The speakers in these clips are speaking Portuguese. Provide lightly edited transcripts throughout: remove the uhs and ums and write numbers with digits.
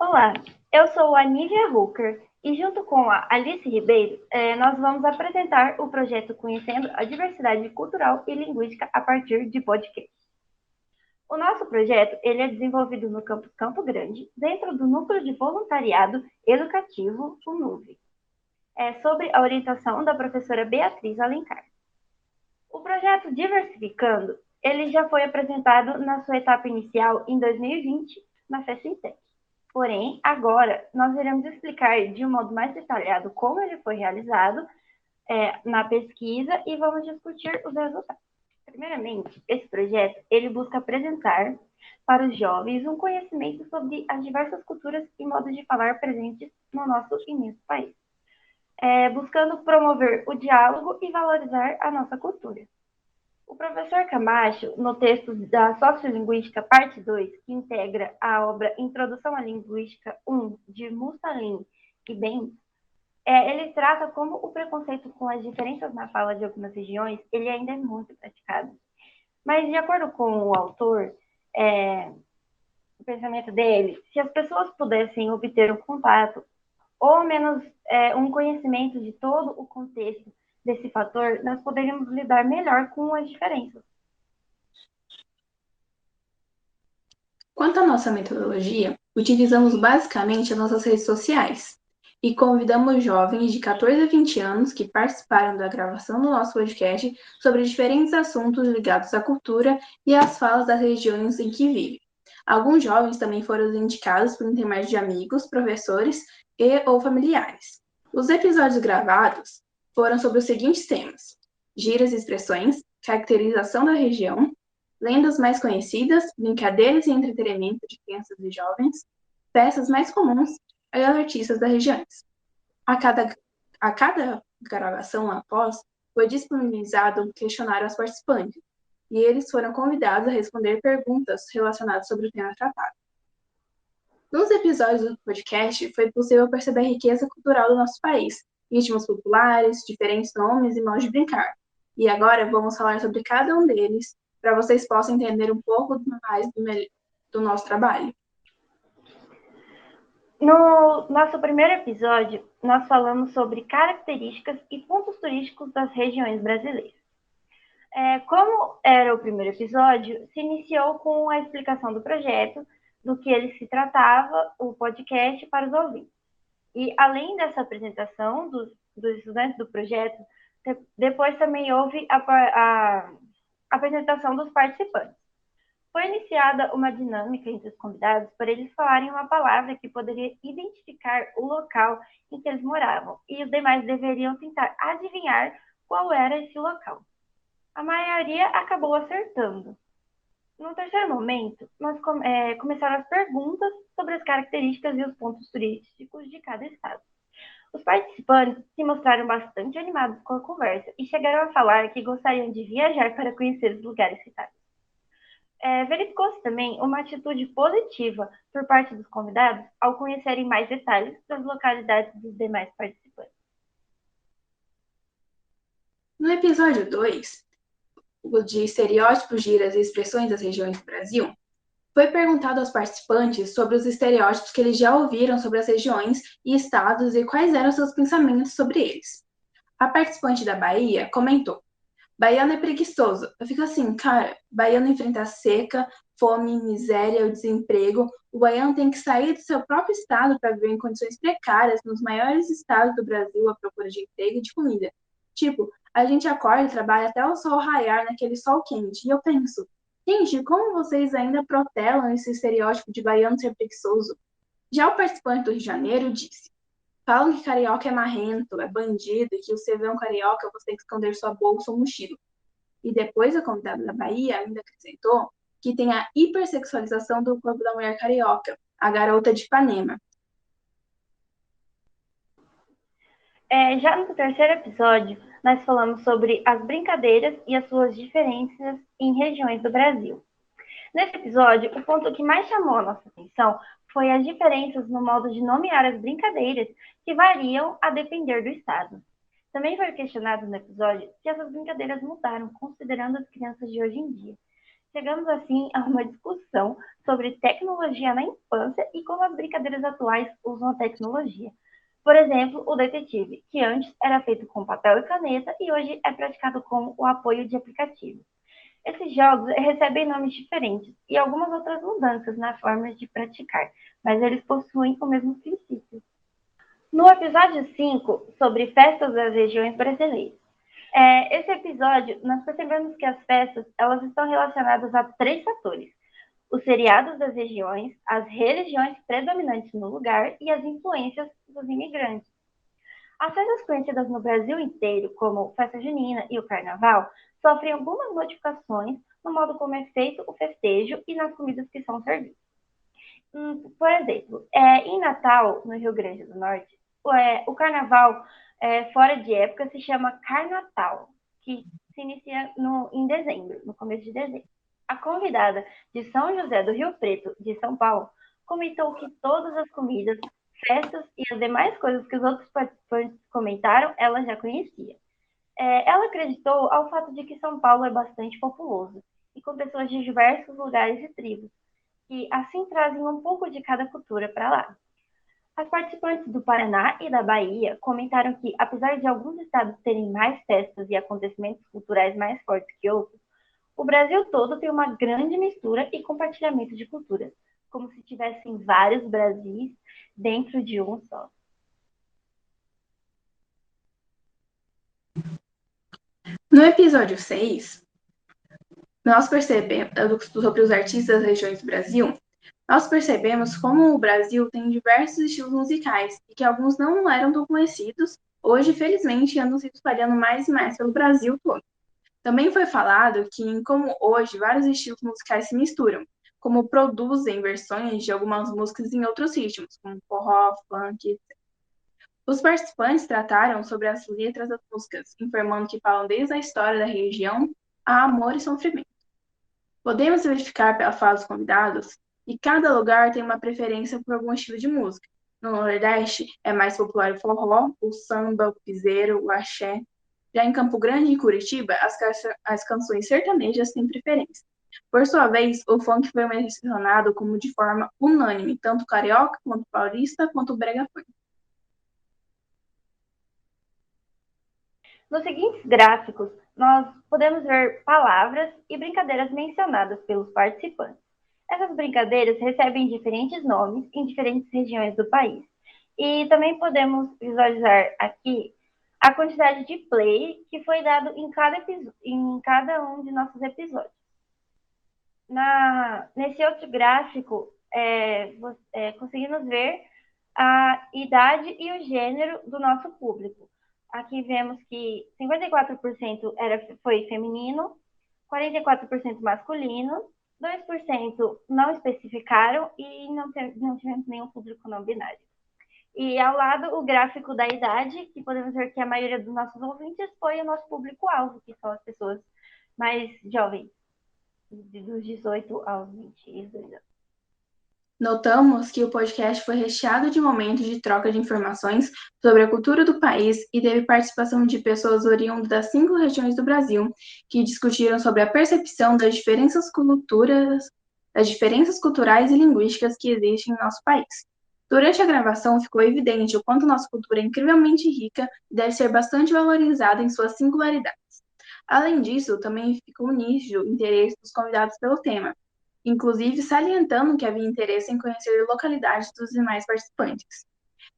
Olá, eu sou a Nívia Hooker e junto com a Alice Ribeiro, nós vamos apresentar o projeto Conhecendo a Diversidade Cultural e Linguística a partir de podcast. O nosso projeto ele é desenvolvido no campus Campo Grande, dentro do Núcleo de Voluntariado Educativo, o NUVE, sobre a orientação da professora Beatriz Alencar. O projeto Diversificando, ele já foi apresentado na sua etapa inicial em 2020, na FESINTEC. Porém, agora nós iremos explicar de um modo mais detalhado como ele foi realizado na pesquisa e vamos discutir os resultados. Primeiramente, esse projeto ele busca apresentar para os jovens um conhecimento sobre as diversas culturas e modos de falar presentes no nosso imenso país, buscando promover o diálogo e valorizar a nossa cultura. O professor Camacho, no texto da Sociolinguística, parte 2, que integra a obra Introdução à Linguística 1, de Mussalem e Benz, ele trata como o preconceito com as diferenças na fala de algumas regiões, ele ainda é muito praticado. Mas, de acordo com o autor, o pensamento dele, se as pessoas pudessem obter um contato, ou ao menos um conhecimento de todo o contexto desse fator, nós poderíamos lidar melhor com as diferenças. Quanto à nossa metodologia, utilizamos basicamente as nossas redes sociais e convidamos jovens de 14 a 20 anos que participaram da gravação do nosso podcast sobre diferentes assuntos ligados à cultura e às falas das regiões em que vivem. Alguns jovens também foram indicados por intermédio de amigos, professores e ou familiares. Os episódios gravados foram sobre os seguintes temas: gírias e expressões, caracterização da região, lendas mais conhecidas, brincadeiras e entretenimento de crianças e jovens, peças mais comuns e artistas das regiões. A cada gravação após, foi disponibilizado um questionário aos participantes, e eles foram convidados a responder perguntas relacionadas sobre o tema tratado. Nos episódios do podcast, foi possível perceber a riqueza cultural do nosso país, ritmos populares, diferentes nomes e modos de brincar. E agora vamos falar sobre cada um deles, para vocês possam entender um pouco mais do nosso trabalho. No nosso primeiro episódio, nós falamos sobre características e pontos turísticos das regiões brasileiras. Como era o primeiro episódio, se iniciou com a explicação do projeto, do que ele se tratava, o podcast para os ouvintes. E além dessa apresentação dos estudantes do projeto, depois também houve a apresentação dos participantes. Foi iniciada uma dinâmica entre os convidados para eles falarem uma palavra que poderia identificar o local em que eles moravam, e os demais deveriam tentar adivinhar qual era esse local. A maioria acabou acertando. No terceiro momento, nós começaram as perguntas sobre as características e os pontos turísticos de cada estado. Os participantes se mostraram bastante animados com a conversa e chegaram a falar que gostariam de viajar para conhecer os lugares citados. Verificou-se também uma atitude positiva por parte dos convidados ao conhecerem mais detalhes das localidades dos demais participantes. No episódio 2, o de estereótipos, gírias e expressões das regiões do Brasil, foi perguntado aos participantes sobre os estereótipos que eles já ouviram sobre as regiões e estados e quais eram seus pensamentos sobre eles. A participante da Bahia comentou: baiano é preguiçoso. Eu fico assim, cara, baiano enfrenta a seca, fome, miséria, o desemprego. O baiano tem que sair do seu próprio estado para viver em condições precárias nos maiores estados do Brasil à procura de emprego e de comida. Tipo, a gente acorda e trabalha até o sol raiar naquele sol quente. E eu penso, gente, como vocês ainda protelam esse estereótipo de baiano ser preguiçoso? Já o participante do Rio de Janeiro disse: falam que carioca é marrento, é bandido, e que você vê um carioca, você tem que esconder sua bolsa ou mochila. E depois a convidada da Bahia ainda acrescentou que tem a hipersexualização do corpo da mulher carioca, a garota de Ipanema. Já no terceiro episódio, nós falamos sobre as brincadeiras e as suas diferenças em regiões do Brasil. Nesse episódio, o ponto que mais chamou a nossa atenção foi as diferenças no modo de nomear as brincadeiras, que variam a depender do estado. Também foi questionado no episódio se essas brincadeiras mudaram, considerando as crianças de hoje em dia. Chegamos assim a uma discussão sobre tecnologia na infância e como as brincadeiras atuais usam a tecnologia. Por exemplo, o detetive, que antes era feito com papel e caneta e hoje é praticado com o apoio de aplicativos. Esses jogos recebem nomes diferentes e algumas outras mudanças na forma de praticar, mas eles possuem o mesmo princípio. No episódio 5, sobre festas das regiões brasileiras, esse episódio, nós percebemos que as festas elas estão relacionadas a três fatores: os feriados das regiões, as religiões predominantes no lugar e as influências dos imigrantes. As festas conhecidas no Brasil inteiro, como Festa Junina e o Carnaval, sofrem algumas modificações no modo como é feito o festejo e nas comidas que são servidas. Por exemplo, em Natal, no Rio Grande do Norte, o Carnaval fora de época se chama Carnatal, que se inicia em dezembro, no começo de dezembro. A convidada de São José do Rio Preto, de São Paulo, comentou que todas as comidas, festas e as demais coisas que os outros participantes comentaram, ela já conhecia. Ela acreditou ao fato de que São Paulo é bastante populoso e com pessoas de diversos lugares e tribos, que assim trazem um pouco de cada cultura para lá. As participantes do Paraná e da Bahia comentaram que, apesar de alguns estados terem mais festas e acontecimentos culturais mais fortes que outros, o Brasil todo tem uma grande mistura e compartilhamento de culturas, como se tivessem vários Brasis dentro de um só. No episódio 6, nós percebemos sobre os artistas das regiões do Brasil. Nós percebemos como o Brasil tem diversos estilos musicais e que alguns não eram tão conhecidos, hoje, felizmente, andam se espalhando mais e mais pelo Brasil todo. Também foi falado que, em como hoje, vários estilos musicais se misturam, como produzem versões de algumas músicas em outros ritmos, como forró, funk, etc. Os participantes trataram sobre as letras das músicas, informando que falam desde a história da região a amor e sofrimento. Podemos verificar pela fala dos convidados que cada lugar tem uma preferência por algum estilo de música. No Nordeste é mais popular o forró, o samba, o piseiro, o axé. Já em Campo Grande e Curitiba, as canções sertanejas têm preferência. Por sua vez, o funk foi mencionado como de forma unânime, tanto carioca, quanto paulista, quanto brega funk. Nos seguintes gráficos, nós podemos ver palavras e brincadeiras mencionadas pelos participantes. Essas brincadeiras recebem diferentes nomes em diferentes regiões do país. E também podemos visualizar aqui a quantidade de play que foi dado em cada um de nossos episódios. Nesse outro gráfico, conseguimos ver a idade e o gênero do nosso público. Aqui vemos que 54% foi feminino, 44% masculino, 2% não especificaram e não tivemos nenhum público não binário. E ao lado, o gráfico da idade, que podemos ver que a maioria dos nossos ouvintes foi o nosso público-alvo, que são as pessoas mais jovens, dos 18 aos 22 anos. Notamos que o podcast foi recheado de momentos de troca de informações sobre a cultura do país e teve participação de pessoas oriundas das 5 regiões do Brasil, que discutiram sobre a percepção das diferenças culturais e linguísticas que existem em nosso país. Durante a gravação, ficou evidente o quanto nossa cultura é incrivelmente rica e deve ser bastante valorizada em suas singularidades. Além disso, também ficou nítido o interesse dos convidados pelo tema, inclusive salientando que havia interesse em conhecer localidades dos demais participantes.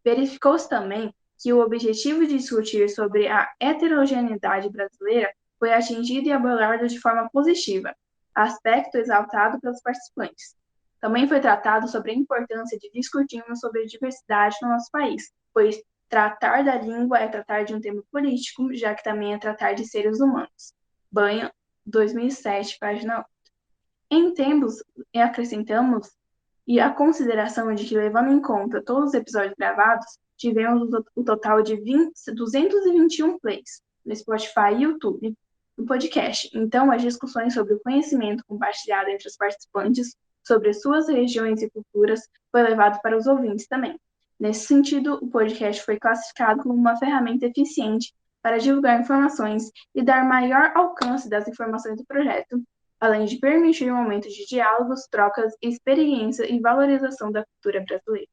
Verificou-se também que o objetivo de discutir sobre a heterogeneidade brasileira foi atingido e abordado de forma positiva, aspecto exaltado pelos participantes. Também foi tratado sobre a importância de discutirmos sobre a diversidade no nosso país, pois tratar da língua é tratar de um tema político, já que também é tratar de seres humanos. Banha, 2007, página 1. Em tempos, acrescentamos e a consideração de que, levando em conta todos os episódios gravados, tivemos o total de 221 plays no Spotify e YouTube no podcast. Então, as discussões sobre o conhecimento compartilhado entre os participantes sobre suas regiões e culturas foi levado para os ouvintes também. Nesse sentido, o podcast foi classificado como uma ferramenta eficiente para divulgar informações e dar maior alcance das informações do projeto, além de permitir momentos de diálogos, trocas, experiência e valorização da cultura brasileira.